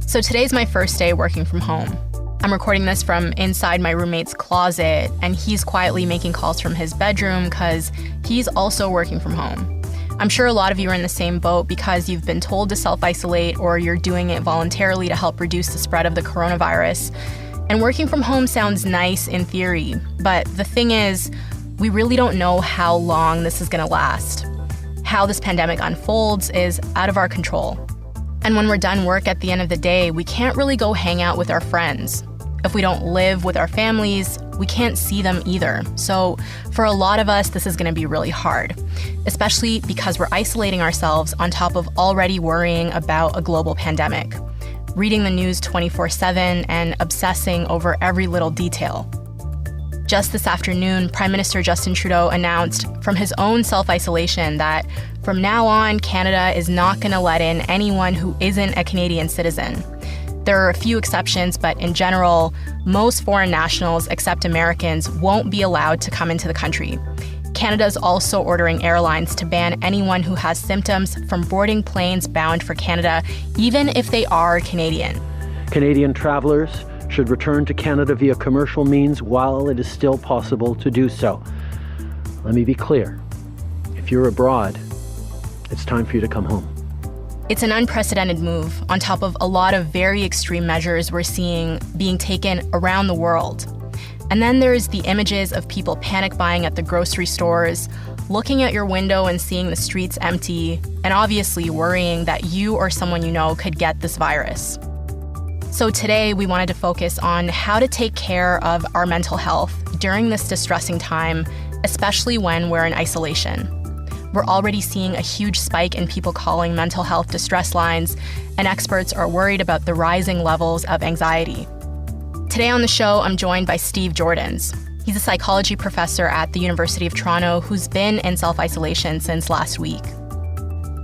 So today's my first day working from home. I'm recording this from inside my roommate's closet, and he's quietly making calls from his bedroom because he's also working from home. I'm sure a lot of you are in the same boat because you've been told to self-isolate or you're doing it voluntarily to help reduce the spread of the coronavirus. And working from home sounds nice in theory, but the thing is, we really don't know how long this is going to last. How this pandemic unfolds is out of our control. And when we're done work at the end of the day, we can't really go hang out with our friends. If we don't live with our families, we can't see them either. So for a lot of us, this is going to be really hard, especially because we're isolating ourselves on top of already worrying about a global pandemic, reading the news 24/7 and obsessing over every little detail. Just this afternoon, Prime Minister Justin Trudeau announced from his own self-isolation that from now on, Canada is not going to let in anyone who isn't a Canadian citizen. There are a few exceptions, but in general, most foreign nationals except Americans won't be allowed to come into the country. Canada is also ordering airlines to ban anyone who has symptoms from boarding planes bound for Canada, even if they are Canadian. Canadian travelers should return to Canada via commercial means while it is still possible to do so. Let me be clear. If you're abroad, it's time for you to come home. It's an unprecedented move on top of a lot of very extreme measures we're seeing being taken around the world. And then there's the images of people panic buying at the grocery stores, looking at your window and seeing the streets empty, and obviously worrying that you or someone you know could get this virus. So today we wanted to focus on how to take care of our mental health during this distressing time, especially when we're in isolation. We're already seeing a huge spike in people calling mental health distress lines, and experts are worried about the rising levels of anxiety. Today on the show, I'm joined by Steve Jordans. He's a psychology professor at the University of Toronto who's been in self-isolation since last week.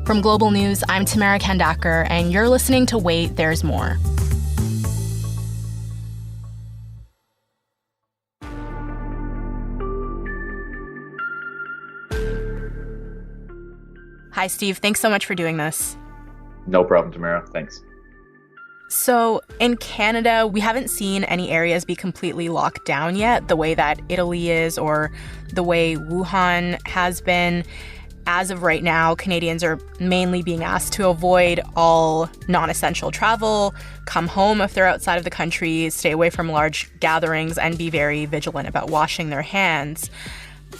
From Global News, I'm Tamara Kandaker, and you're listening to Wait, There's More. Hi, Steve. Thanks so much for doing this. No problem, Tamara. Thanks. So in Canada, we haven't seen any areas be completely locked down yet, the way that Italy is or the way Wuhan has been. As of right now, Canadians are mainly being asked to avoid all non-essential travel, come home if they're outside of the country, stay away from large gatherings, and be very vigilant about washing their hands.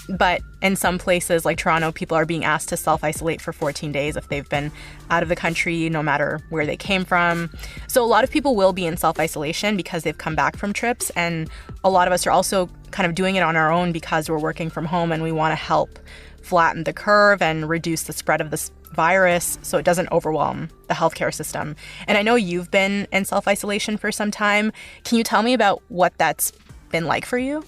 But in some places like Toronto, people are being asked to self-isolate for 14 days if they've been out of the country, no matter where they came from. So a lot of people will be in self-isolation because they've come back from trips. And a lot of us are also kind of doing it on our own because we're working from home and we want to help flatten the curve and reduce the spread of this virus so it doesn't overwhelm the healthcare system. And I know you've been in self-isolation for some time. Can you tell me about what that's been like for you?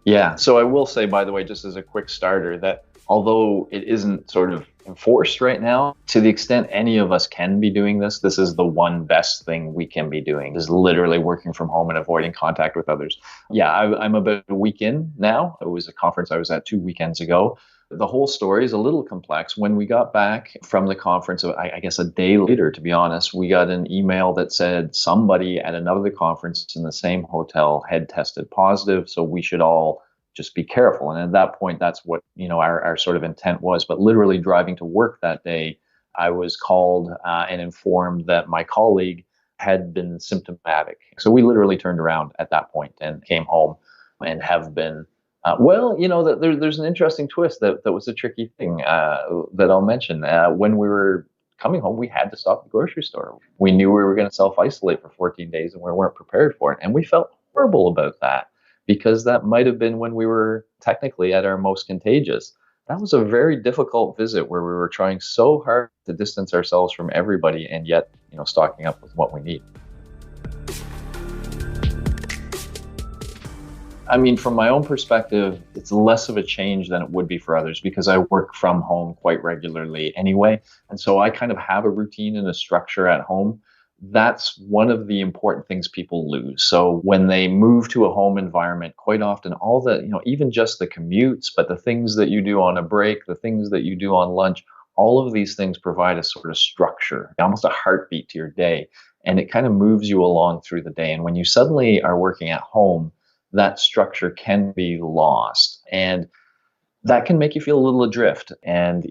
Yeah, so I will say, by the way, just as a quick starter, that although it isn't sort of enforced right now, to the extent any of us can be doing this, this is the one best thing we can be doing, is literally working from home and avoiding contact with others. Yeah, I'm about a week in now. It was a conference I was at 2 weekends ago. The whole story is a little complex. When we got back from the conference, I guess a day later, to be honest, we got an email that said somebody at another conference in the same hotel had tested positive, so we should all just be careful. And at that point, that's what, our sort of intent was. But literally driving to work that day, I was called and informed that my colleague had been symptomatic. So we literally turned around at that point and came home and have been there's an interesting twist that was a tricky thing that I'll mention. When we were coming home, we had to stop at the grocery store. We knew we were going to self-isolate for 14 days and we weren't prepared for it. And we felt horrible about that because that might have been when we were technically at our most contagious. That was a very difficult visit where we were trying so hard to distance ourselves from everybody and yet, stocking up with what we need. I mean, from my own perspective, it's less of a change than it would be for others because I work from home quite regularly anyway. And so I kind of have a routine and a structure at home. That's one of the important things people lose. So when they move to a home environment, quite often all the, even just the commutes, but the things that you do on a break, the things that you do on lunch, all of these things provide a sort of structure, almost a heartbeat to your day. and it kind of moves you along through the day. And when you suddenly are working at home, that structure can be lost. And that can make you feel a little adrift. And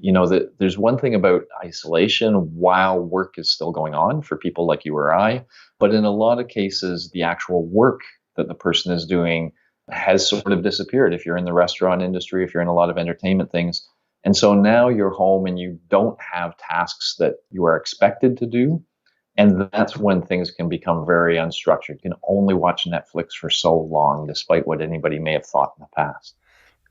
there's one thing about isolation while work is still going on for people like you or I, but in a lot of cases, the actual work that the person is doing has sort of disappeared. If you're in the restaurant industry, if you're in a lot of entertainment things. And so now you're home and you don't have tasks that you are expected to do. And that's when things can become very unstructured. You can only watch Netflix for so long, despite what anybody may have thought in the past.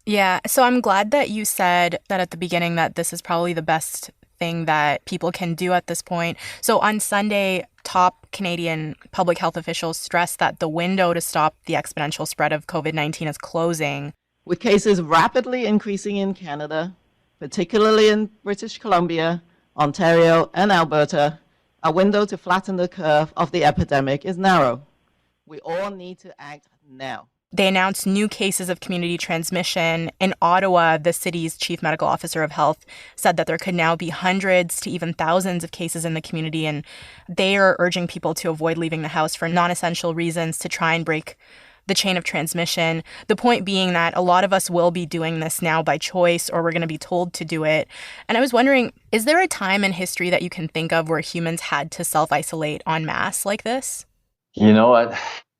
Yeah, so I'm glad that you said that at the beginning that this is probably the best thing that people can do at this point. So on Sunday, top Canadian public health officials stressed that the window to stop the exponential spread of COVID-19 is closing. With cases rapidly increasing in Canada, particularly in British Columbia, Ontario, and Alberta, a window to flatten the curve of the epidemic is narrow. We all need to act now. They announced new cases of community transmission. In Ottawa, the city's chief medical officer of health said that there could now be hundreds to even thousands of cases in the community, and they are urging people to avoid leaving the house for non-essential reasons to try and break the chain of transmission. The point being that a lot of us will be doing this now by choice, or we're going to be told to do it. And I was wondering, is there a time in history that you can think of where humans had to self-isolate en masse like this?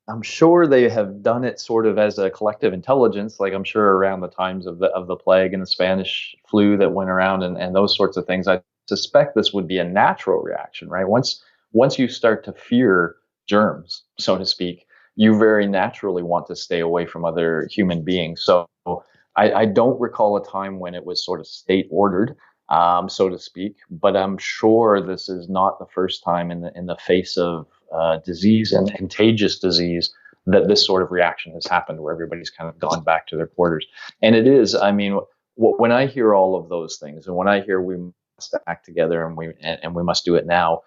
I'm sure they have done it sort of as a collective intelligence, like I'm sure around the times of the plague and the Spanish flu that went around and those sorts of things. I suspect this would be a natural reaction, right? Once you start to fear germs, so to speak, you very naturally want to stay away from other human beings. So I don't recall a time when it was sort of state ordered, so to speak, but I'm sure this is not the first time in the face of disease and contagious disease that this sort of reaction has happened, where everybody's kind of gone back to their quarters. And it is, when I hear all of those things, and when I hear we must act together and we must do it now,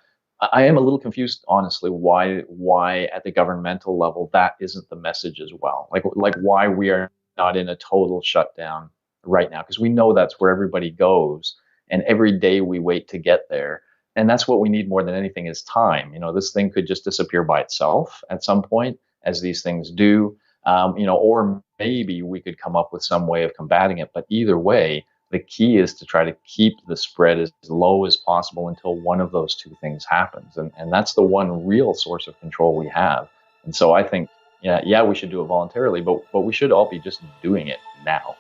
I am a little confused, honestly, why at the governmental level that isn't the message as well. Like why we are not in a total shutdown right now, because we know that's where everybody goes, and every day we wait to get there. And that's what we need more than anything is time. This thing could just disappear by itself at some point, as these things do, or maybe we could come up with some way of combating it. But either way, the key is to try to keep the spread as low as possible until one of those two things happens. And that's the one real source of control we have. And so I think, yeah, we should do it voluntarily, but we should all be just doing it now.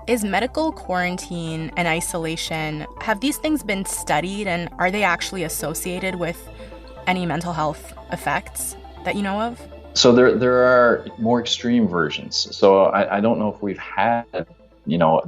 Is medical quarantine and isolation, have these things been studied, and are they actually associated with any mental health effects that you know of? So there are more extreme versions. So I don't know if we've had,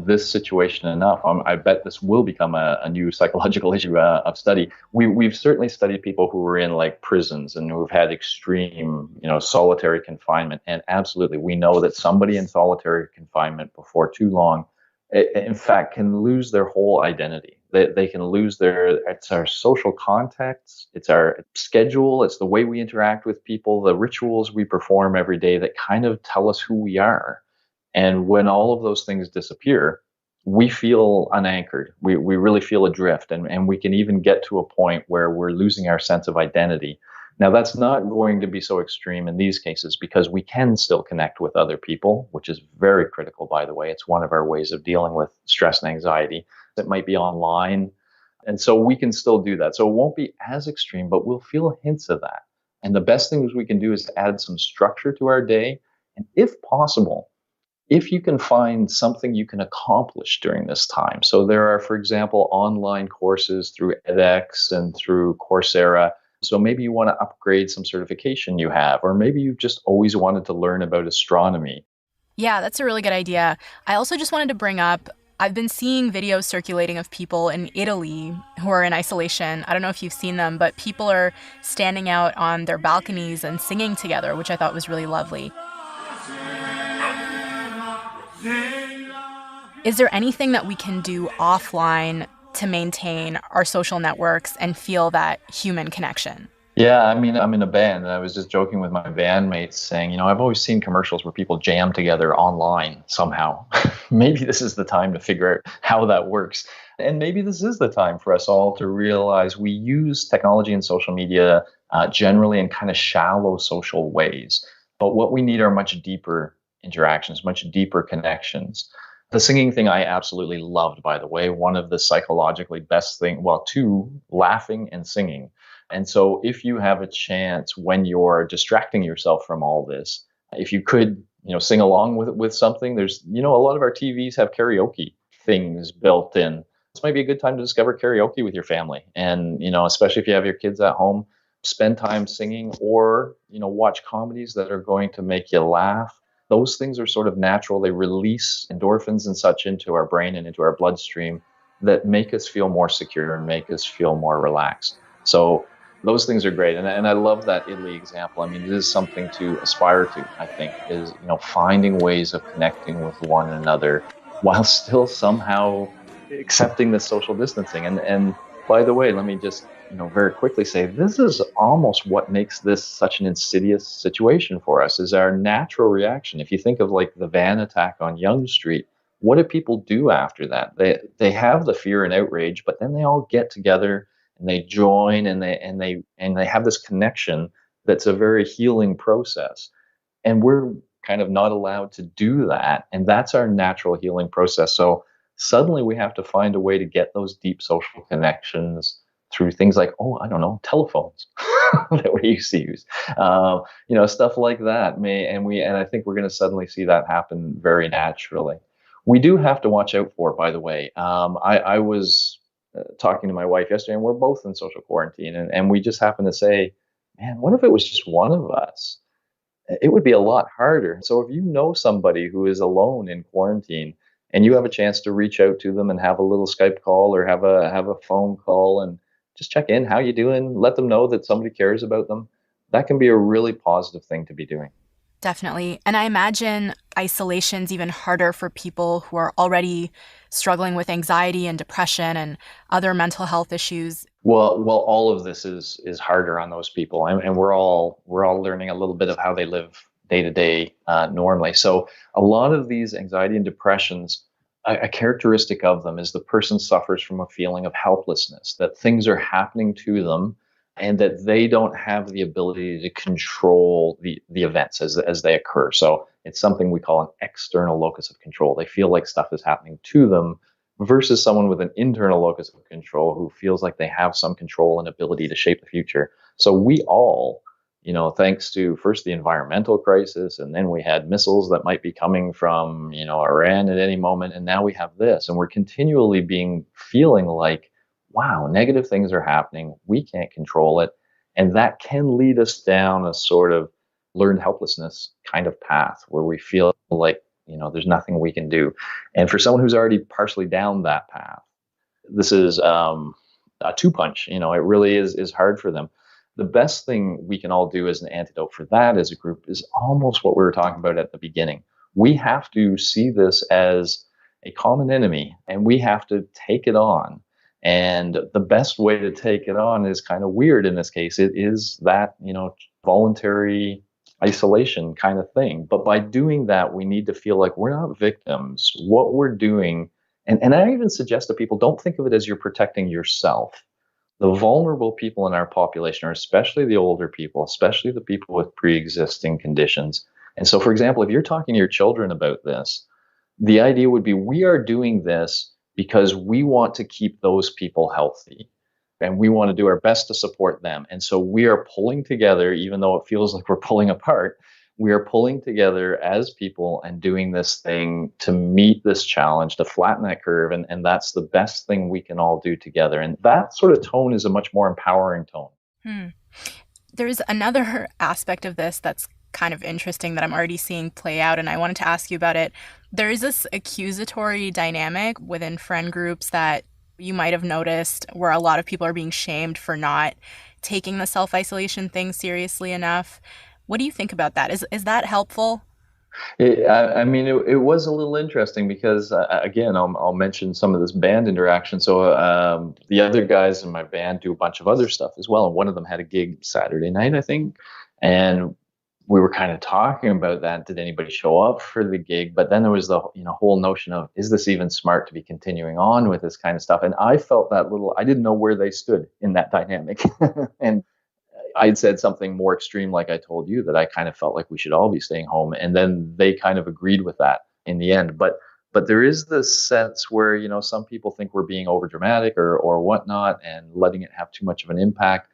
this situation enough. I bet this will become a new psychological issue of study. We've certainly studied people who were in like prisons and who've had extreme, solitary confinement. And absolutely, we know that somebody in solitary confinement before too long, in fact, can lose their whole identity. They can lose it's our social contacts, it's our schedule, it's the way we interact with people, the rituals we perform every day that kind of tell us who we are. And when all of those things disappear, we feel unanchored. We really feel adrift, and we can even get to a point where we're losing our sense of identity. Now, that's not going to be so extreme in these cases because we can still connect with other people, which is very critical, by the way. It's one of our ways of dealing with stress and anxiety. It might be online. And so we can still do that. So it won't be as extreme, but we'll feel hints of that. And the best things we can do is add some structure to our day. And if possible, if you can find something you can accomplish during this time. So there are, for example, online courses through edX and through Coursera. So maybe you want to upgrade some certification you have, or maybe you've just always wanted to learn about astronomy. Yeah, that's a really good idea. I also just wanted to bring up, I've been seeing videos circulating of people in Italy who are in isolation. I don't know if you've seen them, but people are standing out on their balconies and singing together, which I thought was really lovely. Is there anything that we can do offline to maintain our social networks and feel that human connection? Yeah, I mean, I'm in a band, and I was just joking with my bandmates saying, I've always seen commercials where people jam together online somehow. Maybe this is the time to figure out how that works. And maybe this is the time for us all to realize we use technology and social media generally in kind of shallow social ways. But what we need are much deeper interactions, much deeper connections. The singing thing I absolutely loved, by the way. One of the psychologically best thing, well, two, laughing and singing. And so if you have a chance when you're distracting yourself from all this, if you could, sing along with something, there's, a lot of our TVs have karaoke things built in. This might be a good time to discover karaoke with your family. And, especially if you have your kids at home, spend time singing or, watch comedies that are going to make you laugh. Those things are sort of natural. They release endorphins and such into our brain and into our bloodstream that make us feel more secure and make us feel more relaxed. So those things are great. And I love that Italy example. I mean, it is something to aspire to, I think, is, finding ways of connecting with one another while still somehow accepting the social distancing. And by the way, let me just, very quickly say, this is almost what makes this such an insidious situation for us, is our natural reaction. If you think of like the van attack on Yonge Street, what do people do after that? They have the fear and outrage, but then they all get together and they join and they have this connection that's a very healing process. And we're kind of not allowed to do that. And that's our natural healing process. So suddenly we have to find a way to get those deep social connections through things like, I don't know, telephones that we used to use, stuff like that. And I think we're going to suddenly see that happen very naturally. We do have to watch out for, by the way. I was talking to my wife yesterday, and we're both in social quarantine, and we just happened to say, man, what if it was just one of us? It would be a lot harder. So if you know somebody who is alone in quarantine and you have a chance to reach out to them and have a little Skype call or have a phone call and just check in, how you doing, let them know that somebody cares about them, that can be a really positive thing to be doing. Definitely. And I imagine isolation's even harder for people who are already struggling with anxiety and depression and other mental health issues. Well, all of this is harder on those people, and we're all learning a little bit of how they live day to day normally. So a lot of these anxiety and depressions, a characteristic of them is the person suffers from a feeling of helplessness, that things are happening to them and that they don't have the ability to control the events as they occur. So it's something we call an external locus of control. They feel like stuff is happening to them versus someone with an internal locus of control who feels like they have some control and ability to shape the future. So we all, thanks to first the environmental crisis, and then we had missiles that might be coming from, Iran at any moment. And now we have this, and we're continually feeling like, wow, negative things are happening. We can't control it. And that can lead us down a sort of learned helplessness kind of path where we feel like, there's nothing we can do. And for someone who's already partially down that path, this is a two punch. It really is hard for them. The best thing we can all do as an antidote for that as a group is almost what we were talking about at the beginning. We have to see this as a common enemy, and we have to take it on. And the best way to take it on is kind of weird in this case. It is that, voluntary isolation kind of thing. But by doing that, we need to feel like we're not victims. What we're doing, and I even suggest to people, don't think of it as you're protecting yourself. The vulnerable people in our population are especially the older people, especially the people with pre-existing conditions. And so, for example, if you're talking to your children about this, the idea would be we are doing this because we want to keep those people healthy and we want to do our best to support them. And so we are pulling together, even though it feels like we're pulling apart, we are pulling together as people and doing this thing to meet this challenge, to flatten that curve. And that's the best thing we can all do together. And that sort of tone is a much more empowering tone. There's another aspect of this that's kind of interesting that I'm already seeing play out, and I wanted to ask you about it. There is this accusatory dynamic within friend groups that you might have noticed where a lot of people are being shamed for not taking the self-isolation thing seriously enough. What do you think about that? Is that helpful? It was a little interesting because, again, I'll mention some of this band interaction. So the other guys in my band do a bunch of other stuff as well. And one of them had a gig Saturday night, I think. And we were kind of talking about that. Did anybody show up for the gig? But then there was the whole notion of, is this even smart to be continuing on with this kind of stuff? And I felt I didn't know where they stood in that dynamic. And I'd said something more extreme, like I told you, that I kind of felt like we should all be staying home. And then they kind of agreed with that in the end. But there is this sense where, some people think we're being over dramatic or whatnot and letting it have too much of an impact.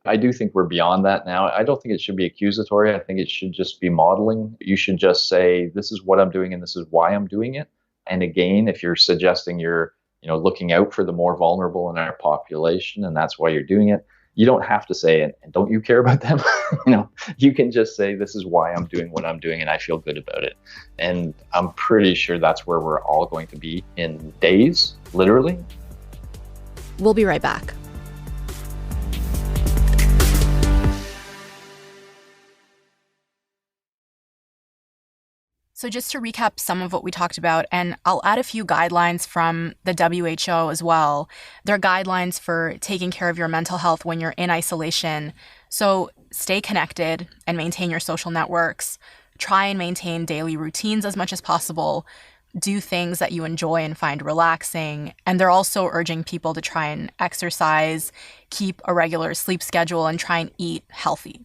I do think we're beyond that now. I don't think it should be accusatory. I think it should just be modeling. You should just say, this is what I'm doing and this is why I'm doing it. And again, if you're suggesting you're, looking out for the more vulnerable in our population and that's why you're doing it, you don't have to say it, and don't you care about them? You can just say, this is why I'm doing what I'm doing and I feel good about it. And I'm pretty sure that's where we're all going to be in days, literally. We'll be right back. So just to recap some of what we talked about, and I'll add a few guidelines from the WHO as well. They're guidelines for taking care of your mental health when you're in isolation. So stay connected and maintain your social networks. Try and maintain daily routines as much as possible. Do things that you enjoy and find relaxing. And they're also urging people to try and exercise, keep a regular sleep schedule, and try and eat healthy.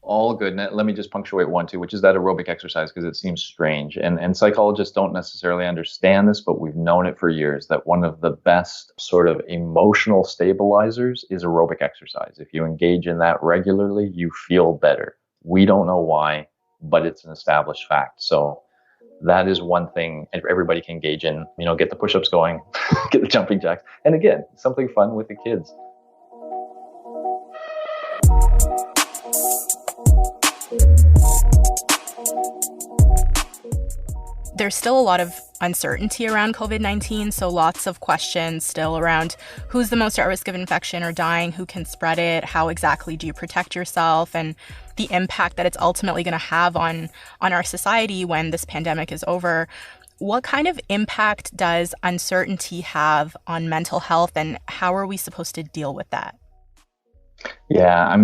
All good. And let me just punctuate one, too, which is that aerobic exercise, because it seems strange. And psychologists don't necessarily understand this, but we've known it for years, that one of the best sort of emotional stabilizers is aerobic exercise. If you engage in that regularly, you feel better. We don't know why, but it's an established fact. So that is one thing everybody can engage in. Get the push-ups going, get the jumping jacks. And again, something fun with the kids. There's still a lot of uncertainty around COVID-19, so lots of questions still around who's the most at risk of infection or dying, who can spread it, how exactly do you protect yourself, and the impact that it's ultimately going to have on our society when this pandemic is over. What kind of impact does uncertainty have on mental health, and how are we supposed to deal with that? Yeah,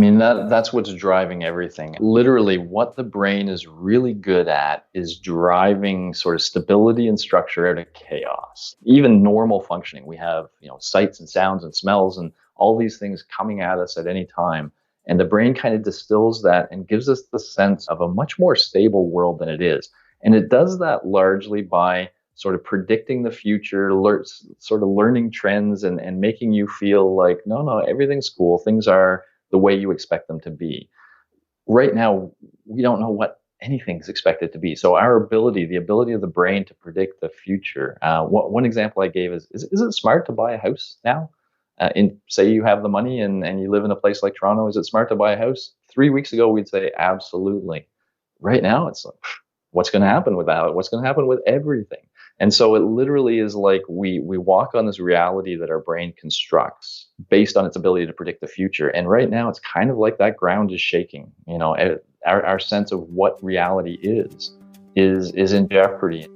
that's what's driving everything. Literally, what the brain is really good at is driving sort of stability and structure out of chaos. Even normal functioning, we have, sights and sounds and smells and all these things coming at us at any time. And the brain kind of distills that and gives us the sense of a much more stable world than it is. And it does that largely by sort of predicting the future, sort of learning trends and making you feel like, no, everything's cool. Things are the way you expect them to be. Right now, we don't know what anything's expected to be. So the ability of the brain to predict the future. One example I gave is it smart to buy a house now? Say you have the money and you live in a place like Toronto, is it smart to buy a house? 3 weeks ago, we'd say absolutely. Right now, it's like, what's going to happen with that? What's going to happen with everything? And so it literally is like we walk on this reality that our brain constructs based on its ability to predict the future. And right now, it's kind of like that ground is shaking. Our sense of what reality is in jeopardy.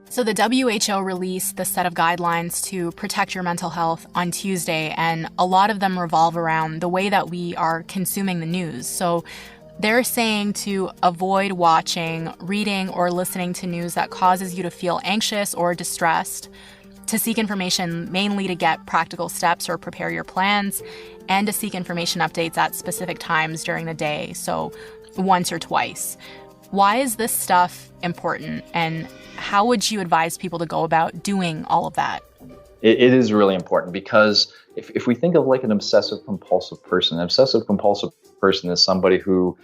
So the WHO released the set of guidelines to protect your mental health on Tuesday, and a lot of them revolve around the way that we are consuming the news. So they're saying to avoid watching, reading, or listening to news that causes you to feel anxious or distressed, to seek information mainly to get practical steps or prepare your plans, and to seek information updates at specific times during the day, so once or twice. Why is this stuff important, and how would you advise people to go about doing all of that? It is really important because if we think of like an obsessive compulsive person is somebody who,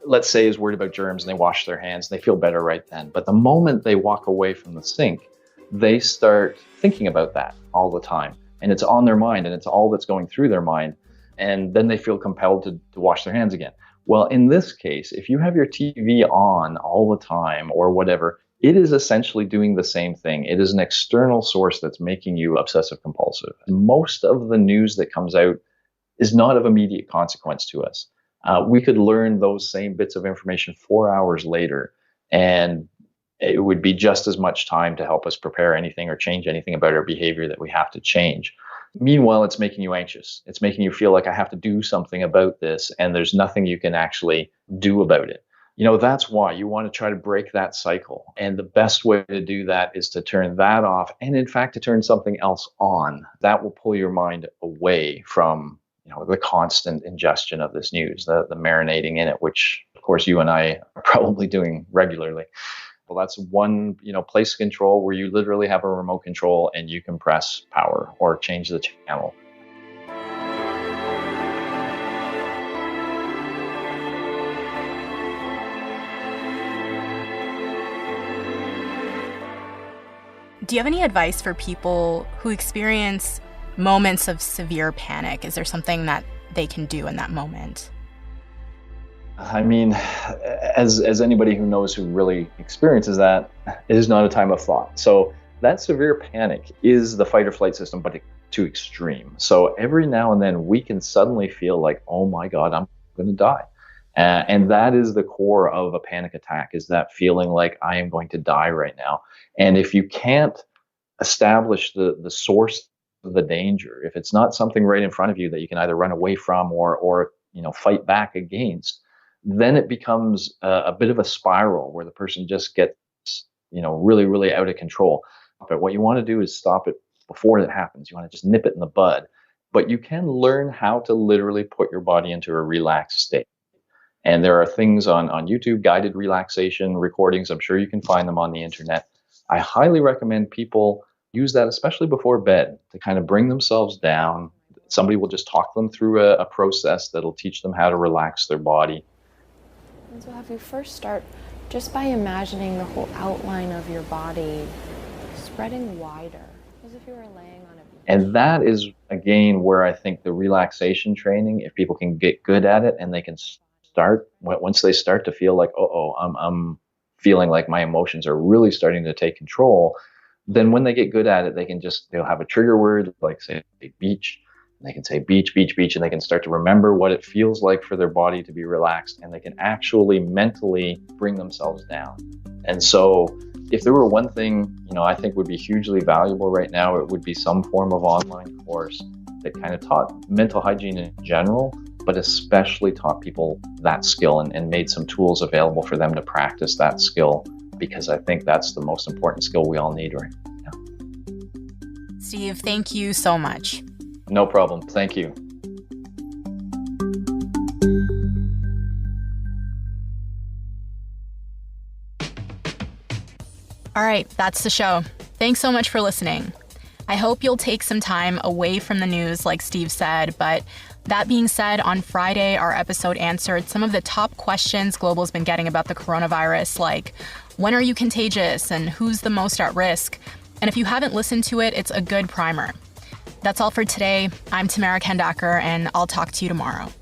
let's say, is worried about germs and they wash their hands and they feel better right then. But the moment they walk away from the sink, they start thinking about that all the time. And it's on their mind and it's all that's going through their mind. And then they feel compelled to wash their hands again. Well, in this case, if you have your TV on all the time or whatever, it is essentially doing the same thing. It is an external source that's making you obsessive compulsive. Most of the news that comes out is not of immediate consequence to us. We could learn those same bits of information 4 hours later. And it would be just as much time to help us prepare anything or change anything about our behavior that we have to change. Meanwhile, it's making you anxious. It's making you feel like I have to do something about this, and there's nothing you can actually do about it. That's why you want to try to break that cycle. And the best way to do that is to turn that off and, in fact, to turn something else on. That will pull your mind away from the constant ingestion of this news, the marinating in it, which, of course, you and I are probably doing regularly. Well, that's one, place control where you literally have a remote control and you can press power or change the channel. Do you have any advice for people who experience moments of severe panic? Is there something that they can do in that moment? I mean, as anybody who knows who really experiences that, it is not a time of thought. So that severe panic is the fight or flight system, but to extreme. So every now and then we can suddenly feel like, oh my God, I'm going to die. And that is the core of a panic attack, is that feeling like I am going to die right now. And if you can't establish the source of the danger, if it's not something right in front of you that you can either run away from or fight back against, then it becomes a bit of a spiral where the person just gets, really, really out of control. But what you want to do is stop it before it happens. You want to just nip it in the bud. But you can learn how to literally put your body into a relaxed state. And there are things on YouTube, guided relaxation recordings. I'm sure you can find them on the internet. I highly recommend people use that, especially before bed, to kind of bring themselves down. Somebody will just talk them through a process that'll teach them how to relax their body. And so have you first start just by imagining the whole outline of your body spreading wider, as if you were laying on a beach. And that is, again, where I think the relaxation training, if people can get good at it and they can once they start to feel like, I'm feeling like my emotions are really starting to take control, then when they get good at it, they'll have a trigger word, like say beach, and they can say beach, beach, beach, and they can start to remember what it feels like for their body to be relaxed, and they can actually mentally bring themselves down. And so if there were one thing, I think would be hugely valuable right now, it would be some form of online course that kind of taught mental hygiene in general, but especially taught people that skill and made some tools available for them to practice that skill, because I think that's the most important skill we all need right now. Steve, thank you so much. No problem. Thank you. All right, that's the show. Thanks so much for listening. I hope you'll take some time away from the news, like Steve said, but that being said, on Friday, our episode answered some of the top questions Global's been getting about the coronavirus, like when are you contagious and who's the most at risk? And if you haven't listened to it, it's a good primer. That's all for today. I'm Tamara Kendacker, and I'll talk to you tomorrow.